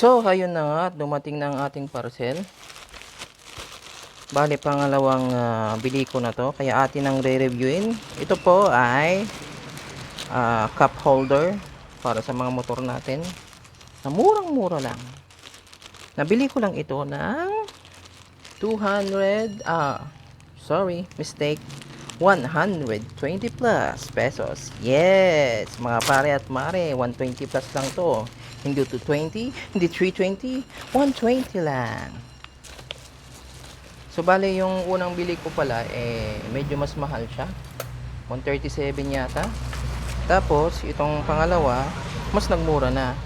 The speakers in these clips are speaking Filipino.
So, ayun na nga, dumating na ang ating parcel. Bali, pangalawang bili ko na to, kaya atin ang re-reviewin. Ito po ay cup holder para sa mga motor natin na murang-mura lang. Nabili ko lang ito ng 120 plus pesos. Yes, mga pare at mare, 120 plus lang to. Hindi 220, hindi 320, 120 lang. So, bale, yung unang bili ko pala, medyo mas mahal siya. 137 yata. Tapos, itong pangalawa, mas nagmura na.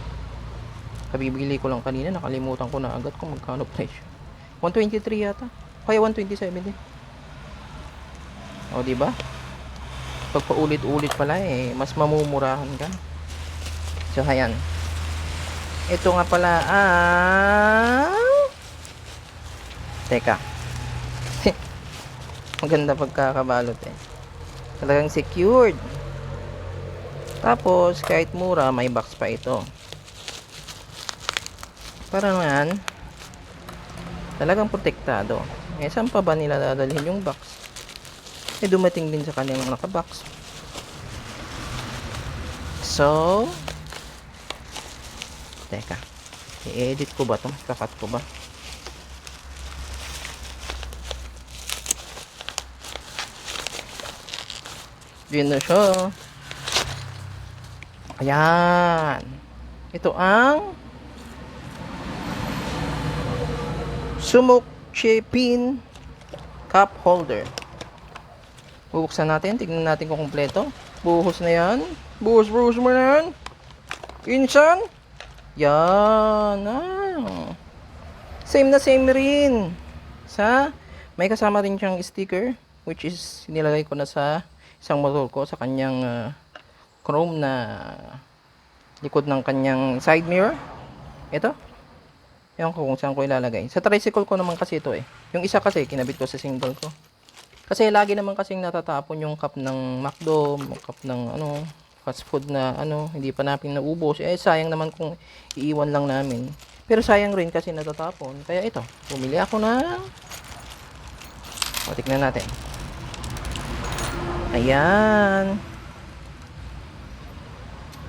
Kabibili ko lang kanina, nakalimutan ko na agad kung magkano presyo. 123 yata. Kaya 127 din. O, diba? Pag paulit-ulit pala, mas mamumurahan ka. So, ayan. Ito nga pala teka. Maganda pagkakabalot Talagang secured. Tapos, kahit mura, may box pa ito. Para naman, talagang protektado. Saan pa ba nila dadalhin yung box? Dumating din sa kanilang nakabox. So, teka, i-edit ko ba ito? Kakat ko ba? Diyan na siya. Ayan. Ito ang Sumok Chepin cup holder. Bubuksan natin. Tignan natin kung kumpleto. Buhos na yan. Buhos mo na yan. Insan. Yan. Same na same rin. May kasama rin siyang sticker, which is nilagay ko na sa isang motor ko sa kanyang chrome na likod ng kanyang side mirror. Ito. Ewan ko kung saan ko ilalagay. Sa tricycle ko naman kasi ito Yung isa kasi kinabit ko sa single ko. Kasi lagi naman kasing natatapon yung cup ng McDo, cup ng fast food na hindi pa natin naubos. Sayang naman kung iiwan lang namin. Pero sayang rin kasi natatapon. Kaya ito, bumili ako na. Tignan natin. Ayan.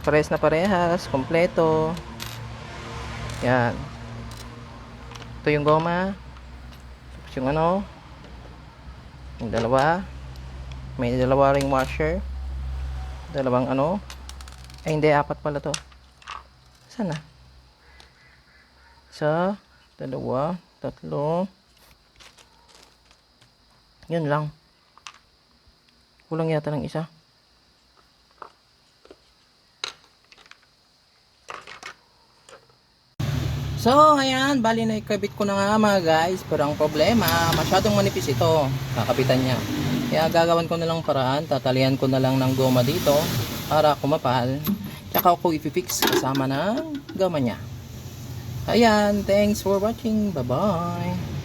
Parehas na parehas, kompleto. Yan. Ito yung goma. Tapos yung yung dalawa. May dalawa ring washer. Dalawang hindi, apat pala to. Saan na? Isa, dalawa, tatlo. Yun lang. Kulang yata ng isa. So, ayan, bali na ikabit ko na nga mga guys. Pero ang problema, masyadong manipis ito. Kakabitan niya. Kaya gagawin ko na lang paraan. Tatalian ko na lang ng goma dito para kumapal. Tsaka ako i-fix kasama ng goma niya. Ayan, thanks for watching. Bye-bye.